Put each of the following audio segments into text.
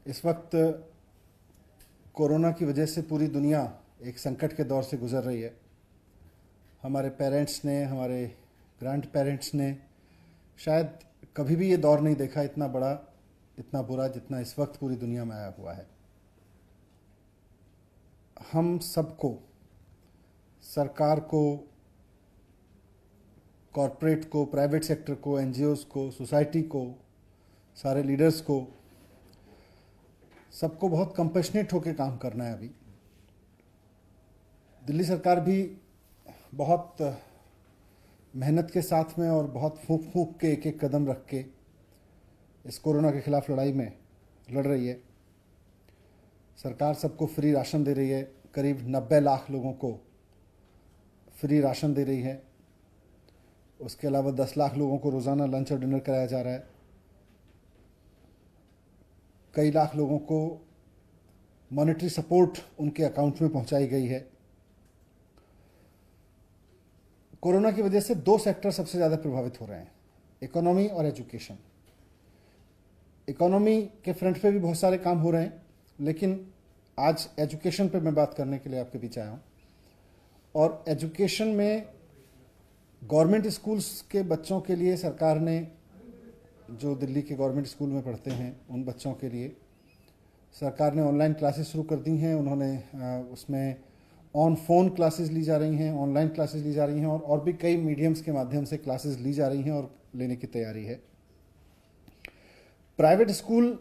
इस वक्त कोरोना की वजह से पूरी दुनिया एक संकट के दौर से गुजर रही है। हमारे पेरेंट्स ने, हमारे ग्रैंड पेरेंट्स ने शायद कभी भी ये दौर नहीं देखा इतना बड़ा, इतना बुरा जितना इस वक्त पूरी दुनिया में आया हुआ है। हम सबको, सरकार को, कॉरपोरेट को, प्राइवेट सेक्टर को, एनजीओज को, सोसाइटी को, सारे लीडर्स को, सबको बहुत कंपैशनेट होकर काम करना है। अभी दिल्ली सरकार भी बहुत मेहनत के साथ में और बहुत फूंक फूंक के एक एक कदम रख के इस कोरोना के खिलाफ लड़ाई में लड़ रही है। सरकार सबको फ्री राशन दे रही है, करीब 90 लाख लोगों को फ्री राशन दे रही है। उसके अलावा 10 लाख लोगों को रोज़ाना लंच और डिनर कराया जा रहा है। कई लाख लोगों को मॉनेटरी सपोर्ट उनके अकाउंट में पहुंचाई गई है। कोरोना की वजह से दो सेक्टर सबसे ज़्यादा प्रभावित हो रहे हैं, इकोनॉमी और एजुकेशन। इकोनॉमी के फ्रंट पे भी बहुत सारे काम हो रहे हैं, लेकिन आज एजुकेशन पे मैं बात करने के लिए आपके बीच आया हूँ। और एजुकेशन में गवर्नमेंट स्कूल्स के बच्चों के लिए सरकार ने, जो दिल्ली के गवर्नमेंट स्कूल में पढ़ते हैं उन बच्चों के लिए सरकार ने ऑनलाइन क्लासेस शुरू कर दी हैं। उन्होंने उसमें ऑन फोन क्लासेस ली जा रही हैं, ऑनलाइन क्लासेस ली जा रही हैं और भी कई मीडियम्स के माध्यम से क्लासेस ली जा रही हैं और लेने की तैयारी है। प्राइवेट स्कूल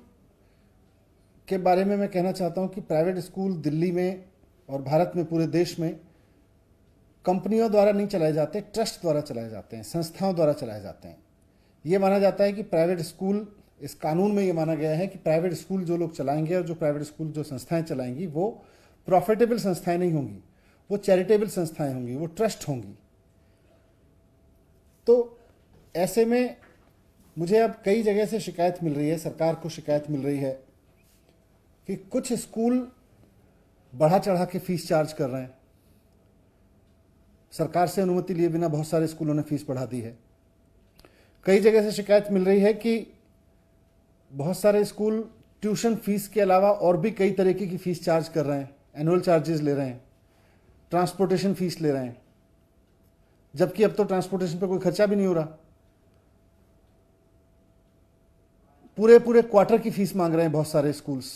के बारे में मैं कहना चाहता हूं कि प्राइवेट स्कूल दिल्ली में और भारत में, पूरे देश में कंपनियों द्वारा नहीं चलाए जाते, ट्रस्ट द्वारा चलाए जाते हैं, संस्थाओं द्वारा चलाए जाते हैं। ये माना जाता है कि प्राइवेट स्कूल, इस कानून में ये माना गया है कि प्राइवेट स्कूल जो लोग चलाएंगे और जो प्राइवेट स्कूल जो संस्थाएं चलाएंगी वो प्रॉफिटेबल संस्थाएं नहीं होंगी, वो चैरिटेबल संस्थाएं होंगी, वो ट्रस्ट होंगी। तो ऐसे में मुझे अब कई जगह से शिकायत मिल रही है, सरकार को शिकायत मिल रही है कि कुछ स्कूल बढ़ा चढ़ा के फीस चार्ज कर रहे हैं। सरकार से अनुमति लिए बिना बहुत सारे स्कूलों ने फीस बढ़ा दी है। कई जगह से शिकायत मिल रही है कि बहुत सारे स्कूल ट्यूशन फीस के अलावा और भी कई तरीके की फीस चार्ज कर रहे हैं, एनुअल चार्जेस ले रहे हैं, ट्रांसपोर्टेशन फीस ले रहे हैं, जबकि अब तो ट्रांसपोर्टेशन पे कोई खर्चा भी नहीं हो रहा। पूरे पूरे क्वार्टर की फीस मांग रहे हैं बहुत सारे स्कूल्स।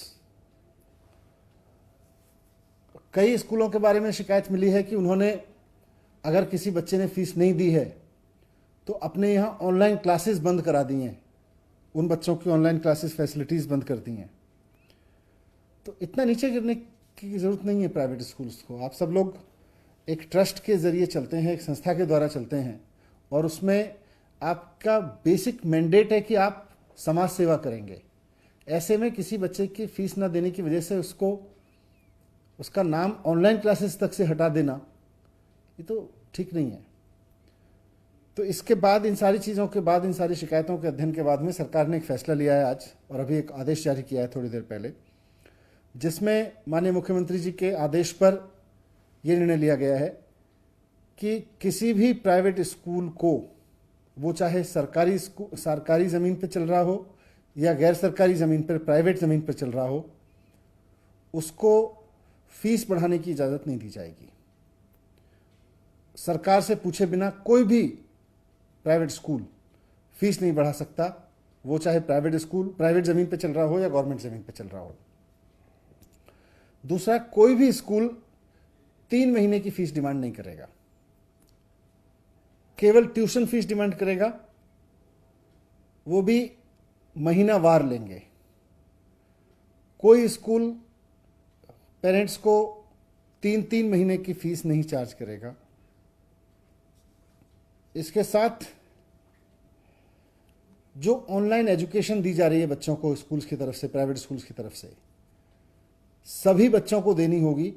कई स्कूलों के बारे में शिकायत मिली है कि उन्होंने, अगर किसी बच्चे ने फीस नहीं दी है तो अपने यहाँ ऑनलाइन क्लासेस बंद करा दी हैं, उन बच्चों की ऑनलाइन क्लासेस फैसिलिटीज़ बंद कर दी हैं। तो इतना नीचे गिरने की ज़रूरत नहीं है प्राइवेट स्कूल्स को। आप सब लोग एक ट्रस्ट के ज़रिए चलते हैं, एक संस्था के द्वारा चलते हैं और उसमें आपका बेसिक मैंडेट है कि आप समाज सेवा करेंगे। ऐसे में किसी बच्चे की फीस ना देने की वजह से उसको, उसका नाम ऑनलाइन क्लासेस तक से हटा देना, ये तो ठीक नहीं है। तो इसके बाद, इन सारी चीज़ों के बाद, इन सारी शिकायतों के अध्ययन के बाद में सरकार ने एक फैसला लिया है आज, और अभी एक आदेश जारी किया है थोड़ी देर पहले, जिसमें माननीय मुख्यमंत्री जी के आदेश पर यह निर्णय लिया गया है कि किसी भी प्राइवेट स्कूल को, वो चाहे सरकारी ज़मीन पर चल रहा हो या गैर सरकारी ज़मीन पर, प्राइवेट ज़मीन पर चल रहा हो, उसको फीस बढ़ाने की इजाज़त नहीं दी जाएगी। सरकार से पूछे बिना कोई भी प्राइवेट स्कूल फीस नहीं बढ़ा सकता, वो चाहे प्राइवेट स्कूल प्राइवेट ज़मीन पे चल रहा हो या गवर्नमेंट ज़मीन पे चल रहा हो। दूसरा, कोई भी स्कूल 3 महीने की फीस डिमांड नहीं करेगा, केवल ट्यूशन फीस डिमांड करेगा, वो भी महीनावार लेंगे। कोई स्कूल पेरेंट्स को 3-3 महीने की फीस नहीं चार्ज करेगा। इसके साथ जो ऑनलाइन एजुकेशन दी जा रही है बच्चों को स्कूल्स की तरफ से, प्राइवेट स्कूल्स की तरफ से, सभी बच्चों को देनी होगी।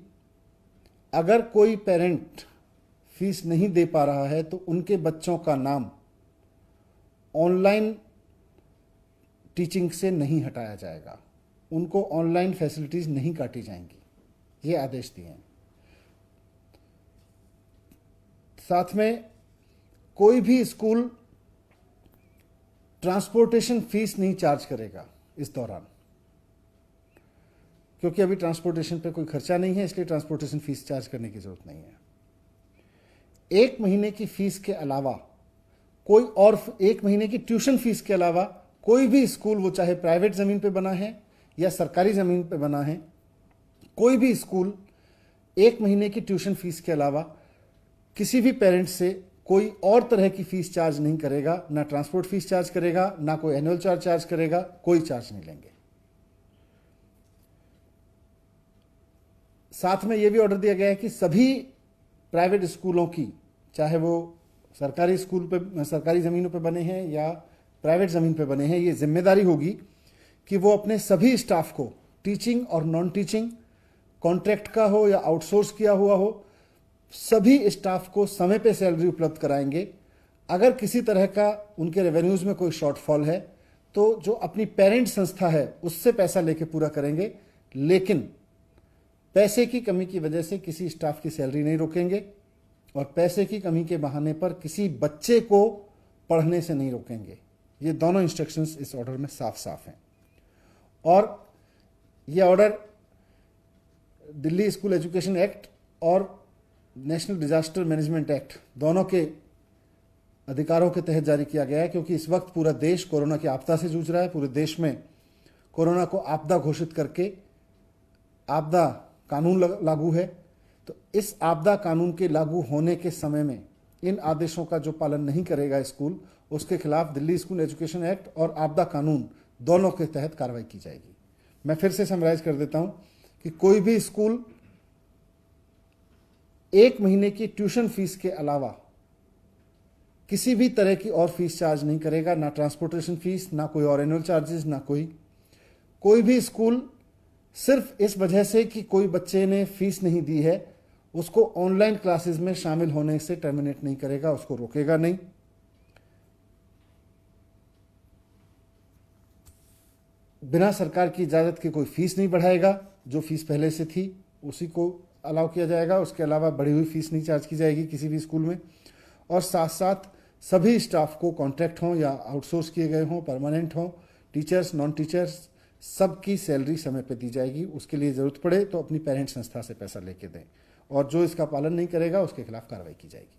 अगर कोई पेरेंट फीस नहीं दे पा रहा है तो उनके बच्चों का नाम ऑनलाइन टीचिंग से नहीं हटाया जाएगा, उनको ऑनलाइन फैसिलिटीज नहीं काटी जाएंगी, ये आदेश दिए हैं। साथ में कोई भी स्कूल ट्रांसपोर्टेशन फीस नहीं चार्ज करेगा इस दौरान। क्योंकि अभी ट्रांसपोर्टेशन पे कोई खर्चा नहीं है, इसलिए ट्रांसपोर्टेशन फीस चार्ज करने की ज़रूरत नहीं है। 1 महीने की फीस के अलावा कोई और 1 महीने की ट्यूशन फीस के अलावा कोई भी स्कूल, वो चाहे प्राइवेट ज़मीन पे बना है या सरकारी ज़मीन पे बना है, कोई भी स्कूल 1 महीने की ट्यूशन फीस के अलावा किसी भी पेरेंट से कोई और तरह की फीस चार्ज नहीं करेगा। ना ट्रांसपोर्ट फीस चार्ज करेगा, ना कोई एनुअल चार्ज करेगा, कोई चार्ज नहीं लेंगे। साथ में यह भी ऑर्डर दिया गया है कि सभी प्राइवेट स्कूलों की, चाहे वो सरकारी स्कूल पे, सरकारी ज़मीनों पे बने हैं या प्राइवेट ज़मीन पे बने हैं, ये जिम्मेदारी होगी कि वो अपने सभी स्टाफ को, टीचिंग और नॉन टीचिंग, कॉन्ट्रैक्ट का हो या आउटसोर्स किया हुआ हो, सभी स्टाफ को समय पे सैलरी उपलब्ध कराएंगे। अगर किसी तरह का उनके रेवेन्यूज़ में कोई शॉर्टफॉल है तो जो अपनी पेरेंट संस्था है उससे पैसा लेके पूरा करेंगे, लेकिन पैसे की कमी की वजह से किसी स्टाफ की सैलरी नहीं रोकेंगे और पैसे की कमी के बहाने पर किसी बच्चे को पढ़ने से नहीं रोकेंगे। ये दोनों इंस्ट्रक्शंस इस ऑर्डर में साफ साफ हैं। और ये order Delhi school education act और नेशनल डिजास्टर मैनेजमेंट एक्ट दोनों के अधिकारों के तहत जारी किया गया है, क्योंकि इस वक्त पूरा देश कोरोना की आपदा से जूझ रहा है। पूरे देश में कोरोना को आपदा घोषित करके आपदा कानून लागू है। तो इस आपदा कानून के लागू होने के समय में इन आदेशों का जो पालन नहीं करेगा स्कूल, उसके खिलाफ दिल्ली स्कूल एजुकेशन एक्ट और आपदा कानून दोनों के तहत कार्रवाई की जाएगी। मैं फिर से समराइज कर देता हूं कि कोई भी स्कूल 1 महीने की ट्यूशन फीस के अलावा किसी भी तरह की और फीस चार्ज नहीं करेगा, ना ट्रांसपोर्टेशन फीस, ना कोई और एनुअल चार्जेस, ना कोई भी स्कूल सिर्फ इस वजह से कि कोई बच्चे ने फीस नहीं दी है उसको ऑनलाइन क्लासेस में शामिल होने से टर्मिनेट नहीं करेगा, उसको रोकेगा नहीं। बिना सरकार की इजाज़त के कोई फीस नहीं बढ़ाएगा, जो फीस पहले से थी उसी को अलाउ किया जाएगा। उसके अलावा बढ़ी हुई फीस नहीं चार्ज की जाएगी किसी भी स्कूल में। और साथ साथ सभी स्टाफ को, कॉन्ट्रैक्ट हों या आउटसोर्स किए गए हों, परमानेंट हों, टीचर्स, नॉन टीचर्स, सबकी सैलरी समय पे दी जाएगी। उसके लिए ज़रूरत पड़े तो अपनी पेरेंट संस्था से पैसा लेके दें, और जो इसका पालन नहीं करेगा उसके खिलाफ कार्रवाई की जाएगी।